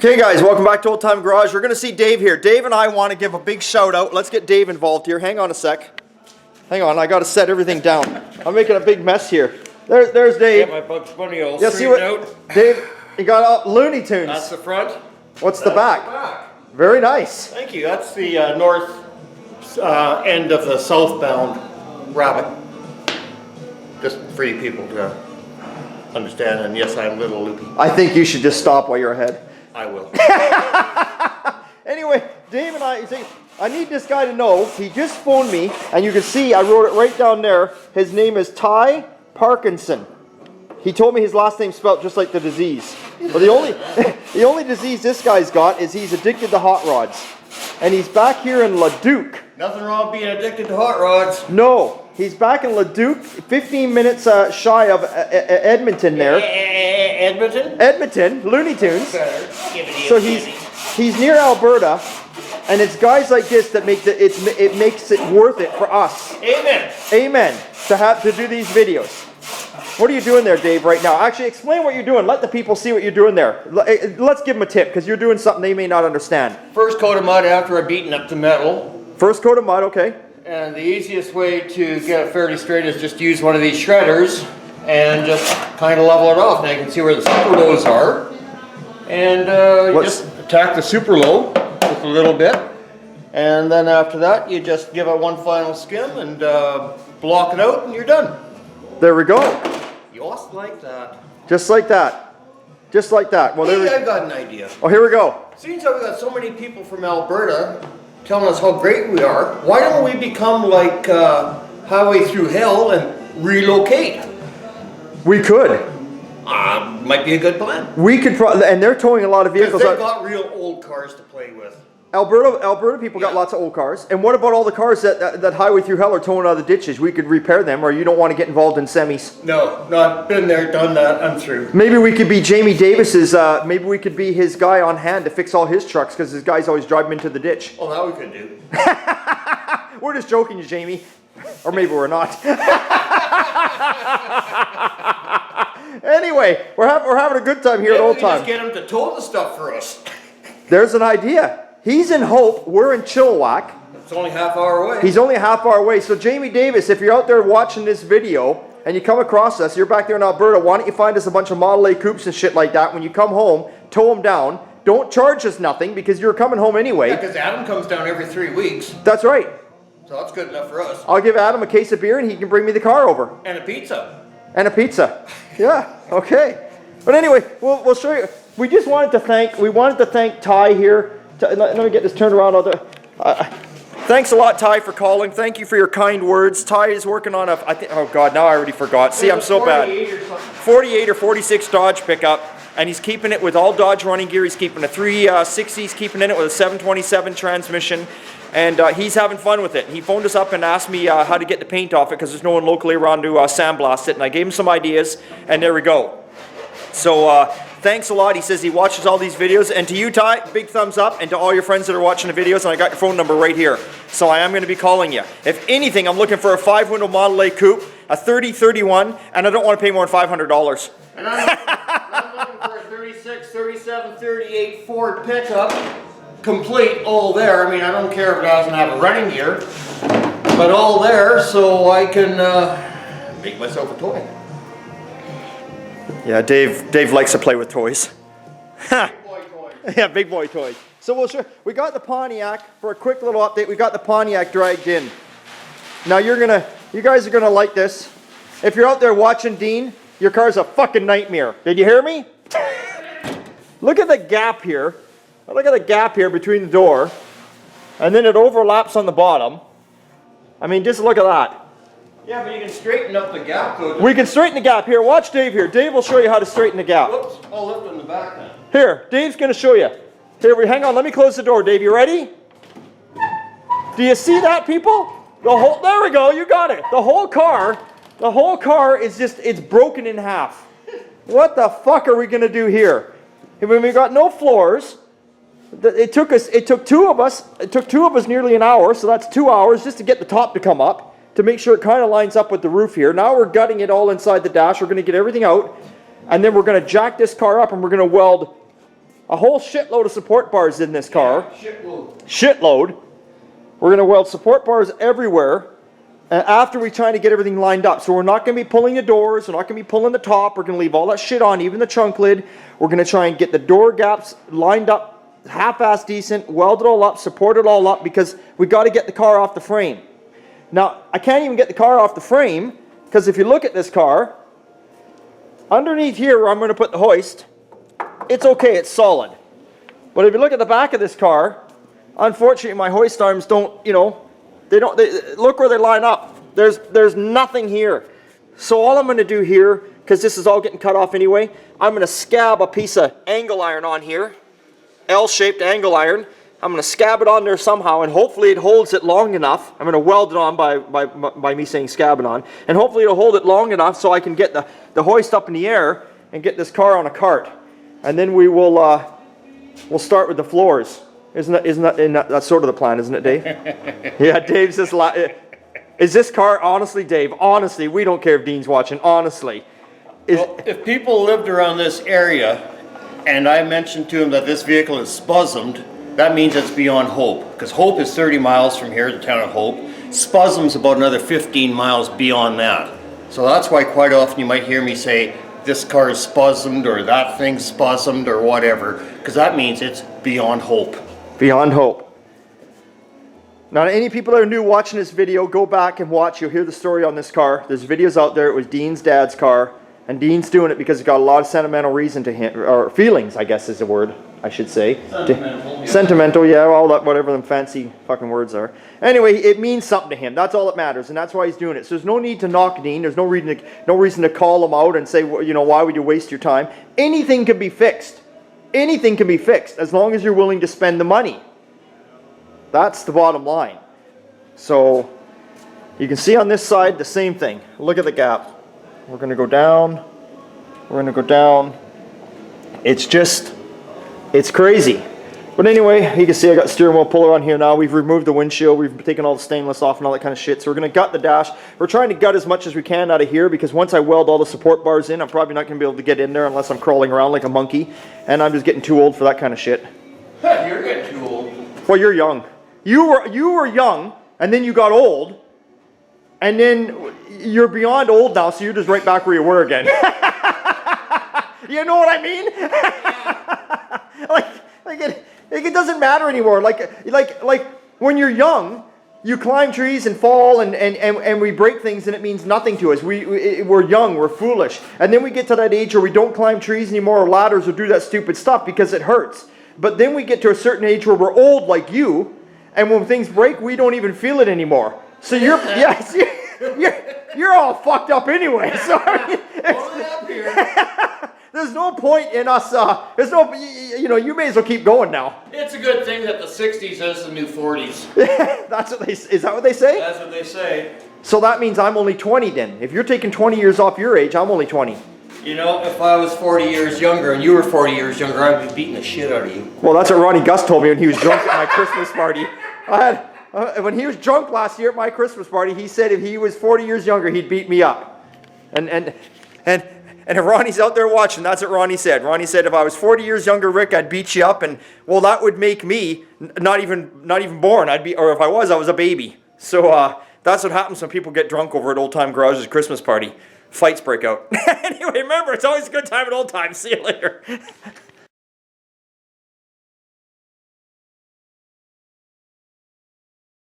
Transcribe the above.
Okay guys, welcome back to Old Time Garage. We're going to see Dave here. Dave and I want to give a big shout out. Let's get Dave involved here. Hang on a sec. Hang on, I got to set everything down. I'm making a big mess here. There's Dave. Get my Bugs Bunny all see what, out. Dave, you got Looney Tunes. That's the front. What's the back? Very nice. Thank you. That's the north end of the southbound rabbit. Just for you people to understand, and yes, I'm a little loopy. I think you should just stop while you're ahead. I will. Anyway, Dave and I need this guy to know, he just phoned me, and you can see, I wrote it right down there, his name is Ty Parkinson. He told me his last name spelled just like the disease. But the only disease this guy's got is he's addicted to hot rods. And he's back here in Leduc. Nothing wrong being addicted to hot rods. No, he's back in Leduc, 15 minutes shy of Edmonton there. Edmonton? Edmonton, Looney Tunes. So he's near Alberta, and it's guys like this that make it makes it worth it for us. Amen. Amen. To do these videos. What are you doing there, Dave, right now? Actually, explain what you're doing. Let the people see what you're doing there. Let's give them a tip, because you're doing something they may not understand. First coat of mud after I've beaten up the metal. First coat of mud, okay. And the easiest way to get it fairly straight is just use one of these shredders and just kind of level it off. Now you can see where the super lows are. And you just attack the super low with a little bit. And then after that, you just give it one final skim and block it out, and you're done. There we go. Just like that. Just like that. Just like that. Well, hey, I've got an idea. Oh, here we go. Seeing as how we've got so many people from Alberta telling us how great we are, why don't we become like Highway Through Hell and relocate? We could. Might be a good plan. We could probably, and they're towing a lot of vehicles. They've got real old cars to play with. Alberta people got lots of old cars. And what about all the cars that Highway Through Hell are towing out of the ditches? We could repair them, or you don't want to get involved in semis. No, I've been there, done that, I'm through. Maybe we could be Jamie Davis's, maybe we could be his guy on hand to fix all his trucks, because his guys always drive them into the ditch. Oh, that we could do. We're just joking, you Jamie. Or maybe we're not. Anyway, we're having a good time here at Old Time. Just get him to tow the stuff for us. There's an idea. He's in Hope, we're in Chilliwack. It's only half hour away. He's only a half hour away. So Jamie Davis, if you're out there watching this video and you come across us, you're back there in Alberta, why don't you find us a bunch of Model A coupes and shit like that. When you come home, tow them down. Don't charge us nothing, because you're coming home anyway. Yeah, because Adam comes down every 3 weeks. That's right. So that's good enough for us. I'll give Adam a case of beer and he can bring me the car over. And a pizza. And a pizza. Yeah, okay. But anyway, we'll show you. We wanted to thank Ty here. Let me get this turned around. Thanks a lot, Ty, for calling. Thank you for your kind words. Ty is working on oh God, now I already forgot. See, I'm so bad. 48 or 46 Dodge pickup, and he's keeping it with all Dodge running gear. He's keeping a 360, he's keeping in it with a 727 transmission, and he's having fun with it. He phoned us up and asked me how to get the paint off it, because there's no one locally around to sandblast it, and I gave him some ideas, and there we go. So, thanks a lot. He says he watches all these videos. And to you, Ty, big thumbs up. And to all your friends that are watching the videos, and I got your phone number right here. So I am going to be calling you. If anything, I'm looking for a 5-window Model A coupe, a 3031, and I don't want to pay more than $500. And I'm looking for a 36, 37, 38 Ford pickup, complete, all there. I mean, I don't care if it doesn't have a running gear, but all there, so I can make myself a toy. Yeah, Dave likes to play with toys. Big boy toys. Yeah, big boy toys. So we got the Pontiac. For a quick little update, we got the Pontiac dragged in. Now you guys are gonna like this. If you're out there watching Dean, your car's a fucking nightmare. Did you hear me? Look at the gap here. Look at the gap here between the door, and then it overlaps on the bottom. I mean, just look at that. Yeah, but you can straighten up the gap though. We can straighten the gap here. Watch Dave here. Dave will show you how to straighten the gap. Whoops, I'll lift in the back then. Here, Dave's going to show you. Here, hang on. Let me close the door. Dave, you ready? Do you see that, people? There we go. You got it. The whole car is it's broken in half. What the fuck are we going to do here? I mean, we got no floors. It took two of us nearly an hour, so that's 2 hours just to get the top to come up, to make sure it kind of lines up with the roof here. Now we're gutting it all inside the dash. We're going to get everything out, and then we're going to jack this car up, and we're going to weld a whole shitload of support bars in this car. Shitload. Shitload. We're going to weld support bars everywhere after we try to get everything lined up. So we're not going to be pulling the doors. We're not going to be pulling the top. We're going to leave all that shit on, even the trunk lid. We're going to try and get the door gaps lined up half-ass decent, weld it all up, support it all up, because we got to get the car off the frame. Now, I can't even get the car off the frame, because if you look at this car, underneath here where I'm going to put the hoist, it's okay, it's solid. But if you look at the back of this car, unfortunately my hoist arms don't, you know, they look where they line up. There's nothing here. So all I'm going to do here, because this is all getting cut off anyway, I'm going to scab a piece of angle iron on here, L-shaped angle iron. I'm going to scab it on there somehow, and hopefully it holds it long enough. I'm going to weld it on by me saying scab it on, and hopefully it'll hold it long enough so I can get the hoist up in the air and get this car on a cart. And then we will we'll start with the floors. Isn't that that's sort of the plan, isn't it, Dave? Yeah, Dave's just is this car, honestly, Dave, honestly, we don't care if Dean's watching, honestly. Well, if people lived around this area and I mentioned to them that this vehicle is spasmed, that means it's beyond Hope. Because Hope is 30 miles from here, the town of Hope. Spasm's about another 15 miles beyond that. So that's why quite often you might hear me say, this car is spasmed, or that thing's spasmed, or whatever. Because that means it's beyond Hope. Beyond Hope. Now, any people that are new watching this video, go back and watch. You'll hear the story on this car. There's videos out there. It was Dean's dad's car. And Dean's doing it because he got a lot of sentimental reason to him, or feelings, I guess is the word, I should say. Sentimental. Sentimental, yeah, all that, whatever them fancy fucking words are. Anyway, it means something to him. That's all that matters, and that's why he's doing it. So there's no need to knock Dean. There's no reason to call him out and say, well, you know, why would you waste your time? Anything can be fixed. Anything can be fixed as long as you're willing to spend the money. That's the bottom line. So you can see on this side the same thing. Look at the gap. We're going to go down. We're going to go down. It's crazy. But anyway, you can see I got steering wheel puller on here now. We've removed the windshield. We've taken all the stainless off and all that kind of shit. So we're going to gut the dash. We're trying to gut as much as we can out of here, because once I weld all the support bars in, I'm probably not going to be able to get in there unless I'm crawling around like a monkey. And I'm just getting too old for that kind of shit. You're getting too old. Well, you're young. You were young, and then you got old. And then you're beyond old now, so you're just right back where you were again. You know what I mean? It doesn't matter anymore. Like when you're young, you climb trees and fall and we break things, and it means nothing to us. We're young, we're foolish. And then we get to that age where we don't climb trees anymore or ladders or do that stupid stuff because it hurts. But then we get to a certain age where we're old like you, and when things break, we don't even feel it anymore. So you're all fucked up anyway. So there's no point in us. You may as well keep going now. It's a good thing that the 60s is the new 40s. Is that what they say? That's what they say. So that means I'm only 20 then. If you're taking 20 years off your age, I'm only 20. You know, if I was 40 years younger and you were 40 years younger, I'd be beating the shit out of you. Well, that's what Ronnie Gus told me when he was drunk at my Christmas party. When he was drunk last year at my Christmas party, he said if he was 40 years younger, he'd beat me up. And if Ronnie's out there watching, that's what Ronnie said. Ronnie said, if I was 40 years younger, Rick, I'd beat you up. And, well, that would make me not even born. Or if I was a baby. So that's what happens when people get drunk over at Old Time Garage's Christmas party. Fights break out. Anyway, remember, it's always a good time at Old Time. See you later.